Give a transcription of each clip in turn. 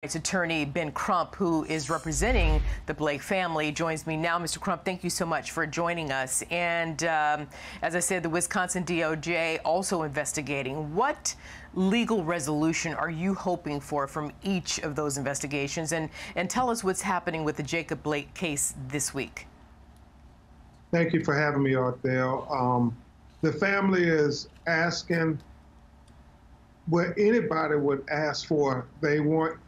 It's attorney Ben Crump, who is representing the Blake family, joins me now. Mr. Crump, thank you so much for joining us. And as I said, the Wisconsin DOJ also investigating. What legal resolution are you hoping for from each of those investigations? And tell us what's happening with the Jacob Blake case this week. Thank you for having me, Arthel. The family is asking what anybody would ask for. They want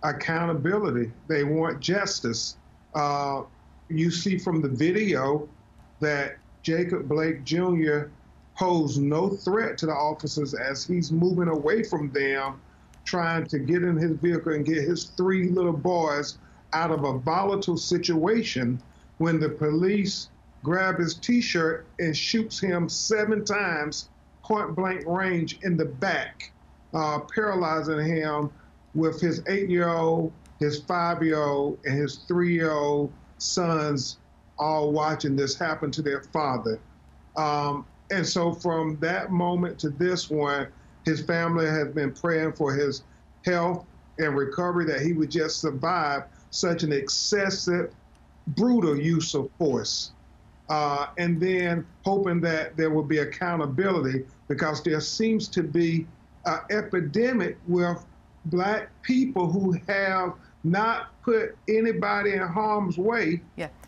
accountability. They want justice. You see from the video that Jacob Blake Jr. posed no threat to the officers as he's moving away from them, trying to get in his vehicle and get his three little boys out of a volatile situation when the police grab his T-shirt and shoots him 7 times point-blank range in the back, paralyzing him with his 8-year-old, his 5-year-old, and his 3-year-old sons all watching this happen to their father. And so from that moment to this one, his family has been praying for his health and recovery, that he would just survive such an excessive, brutal use of force. And then hoping that there will be accountability, because there seems to be an epidemic with Black people who have not put anybody in harm's way,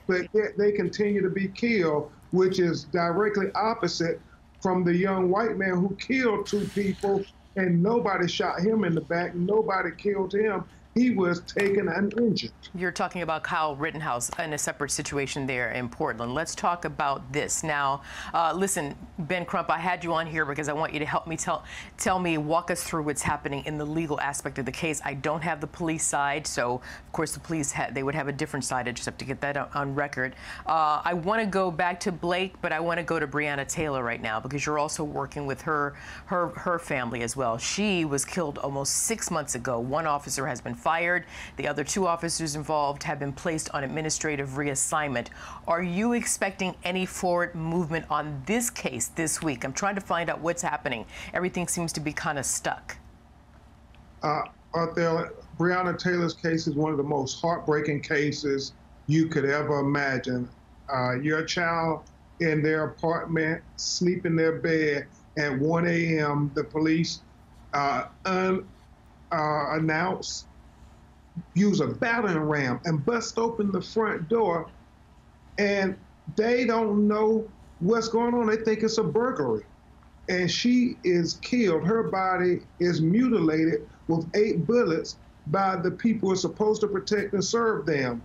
but yet they continue to be killed, which is directly opposite from the young white man who killed 2 people and nobody shot him in the back, nobody killed him. He was taken uninjured. You're talking about Kyle Rittenhouse in a separate situation there in Portland. Let's talk about this. Now, listen, Ben Crump, I had you on here because I want you to help me walk us through what's happening in the legal aspect of the case. I don't have the police side, so of course the police, they would have a different side. I just have to get that on record. I want to go back to Blake, but I want to go to Breonna Taylor right now, because you're also working with her family as well. She was killed almost 6 months ago. One officer has been fired. The other 2 officers involved have been placed on administrative reassignment. Are you expecting any forward movement on this case this week? I'm trying to find out what's happening. Everything seems to be kind of stuck. Arthel, Breonna Taylor's case is one of the most heartbreaking cases you could ever imagine. Your child in their apartment, sleep in their bed at 1 a.m., the police announced, use a battering ram and bust open the front door, and they don't know what's going on. They think it's a burglary. And she is killed. Her body is mutilated with 8 bullets by the people who are supposed to protect and serve them.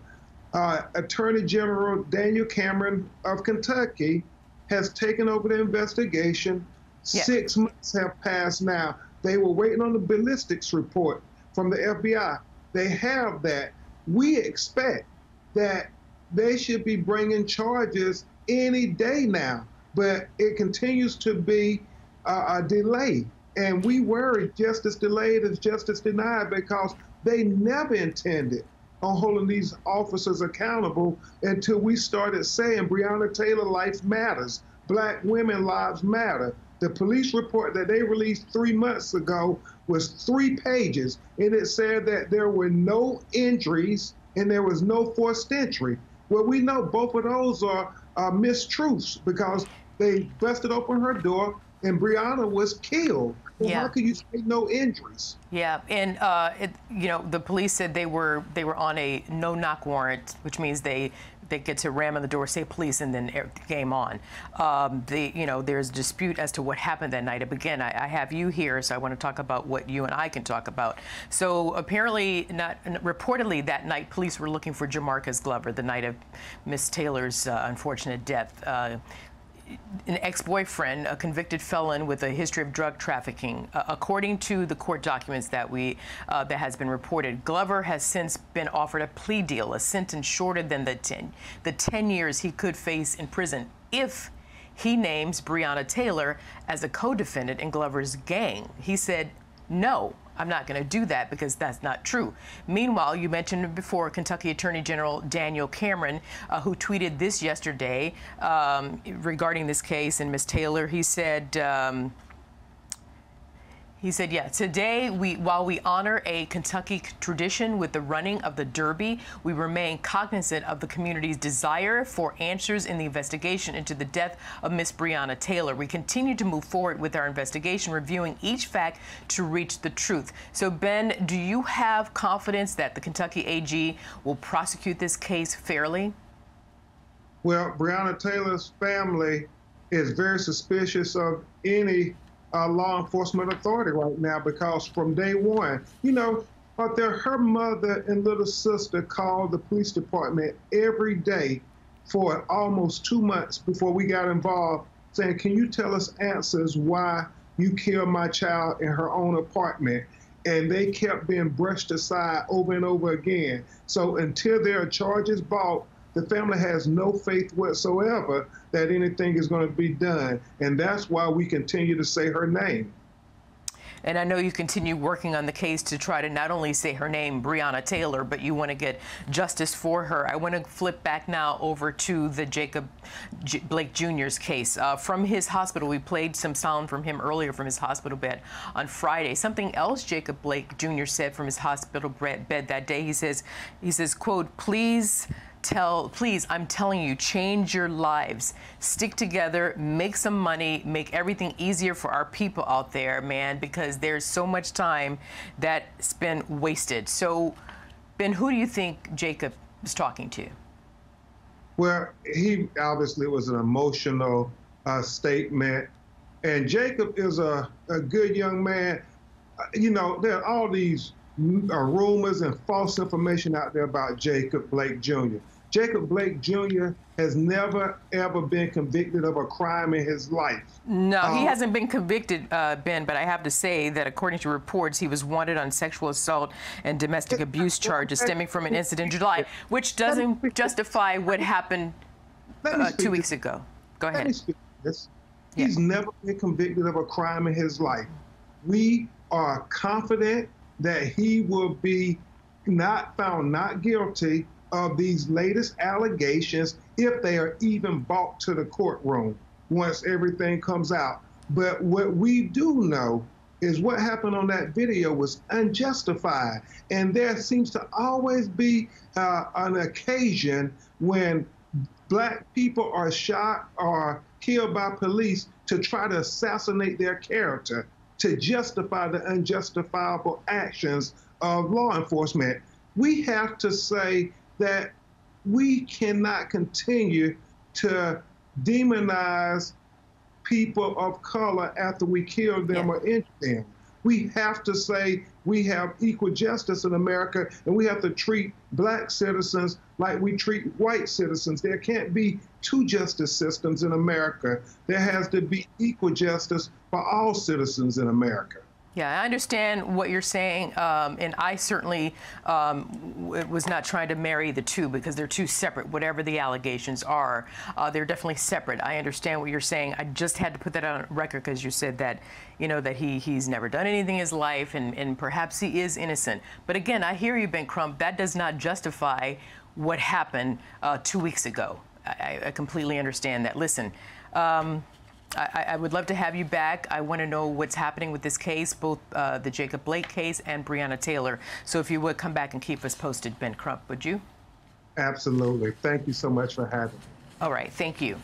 Attorney General Daniel Cameron of Kentucky has taken over the investigation. 6 months have passed now. They were waiting on the ballistics report from the FBI. They have that. We expect that they should be bringing charges any day now, but it continues to be a delay. And we worry justice delayed is justice denied, because they never intended on holding these officers accountable until we started saying Breonna Taylor life matters, Black women lives matter. The police report that they released 3 months ago was 3 pages, and it said that there were no injuries and there was no forced entry. Well, we know both of those are mistruths, because they busted open her door and Breonna was killed. Well, how could you say no injuries? And you know, the police said they were on a no-knock warrant, which means they get to ram on the door, say police, and then game on. You know, there's a dispute as to what happened that night. But again, I have you here, so I want to talk about what you and I can talk about. So apparently, reportedly that night, police were looking for Jamarcus Glover, the night of Miss Taylor's unfortunate death. An ex-boyfriend, a convicted felon with a history of drug trafficking. According to the court documents that that has been reported, Glover has since been offered a plea deal, a sentence shorter than the 10 years he could face in prison if he names Breonna Taylor as a co-defendant in Glover's gang. He said, no, I'm not going to do that, because that's not true. Meanwhile, you mentioned before Kentucky Attorney General Daniel Cameron, who tweeted this yesterday regarding this case and Miss Taylor. He said, He said, yeah, today, while we honor a Kentucky tradition with the running of the Derby, we remain cognizant of the community's desire for answers in the investigation into the death of Miss Breonna Taylor. We continue to move forward with our investigation, reviewing each fact to reach the truth. So, Ben, do you have confidence that the Kentucky AG will prosecute this case fairly? Well, Breonna Taylor's family is very suspicious of any law enforcement authority right now, because from day one, her mother and little sister called the police department every day for almost 2 months before we got involved, saying, can you tell us answers why you killed my child in her own apartment? And they kept being brushed aside over and over again. So until there are charges brought, the family has no faith whatsoever that anything is going to be done. And that's why we continue to say her name. And I know you continue working on the case to try to not only say her name, Breonna Taylor, but you want to get justice for her. I want to flip back now over to the Jacob Blake Jr.'s case. From his hospital, we played some sound from him earlier from his hospital bed on Friday. Something else Jacob Blake Jr. said from his hospital bed that day. He says, quote, please, I'm telling you, change your lives. Stick together, make some money, make everything easier for our people out there, man, because there's so much time that's been wasted. So, Ben, who do you think Jacob is talking to? Well, he obviously was an emotional statement. And Jacob is a good young man. There are all these rumors and false information out there about Jacob Blake Jr. Jacob Blake Jr. has never, ever been convicted of a crime in his life. No, he hasn't been convicted, Ben, but I have to say that according to reports, he was wanted on sexual assault and domestic abuse charges stemming from an incident in July, which doesn't justify what happened 2 weeks ago. Go ahead. Let me speak to this. He's never been convicted of a crime in his life. We are confident that he will be found not guilty of these latest allegations if they are even brought to the courtroom once everything comes out. But what we do know is what happened on that video was unjustified. And there seems to always be an occasion when Black people are shot or killed by police to try to assassinate their character, to justify the unjustifiable actions of law enforcement. We have to say that we cannot continue to demonize people of color after we kill them or injure them. We have to say we have equal justice in America, and we have to treat Black citizens like we treat white citizens. There can't be two justice systems in America. There has to be equal justice for all citizens in America. Yeah, I understand what you're saying, and I certainly was not trying to marry the two because they're two separate, whatever the allegations are. They're definitely separate. I understand what you're saying. I just had to put that on record because you said that, that he's never done anything in his life, and perhaps he is innocent. But again, I hear you, Ben Crump. That does not justify what happened 2 weeks ago. I completely understand that. Listen, I would love to have you back. I want to know what's happening with this case, both the Jacob Blake case and Breonna Taylor. So if you would come back and keep us posted, Ben Crump, would you? Absolutely. Thank you so much for having me. All right. Thank you.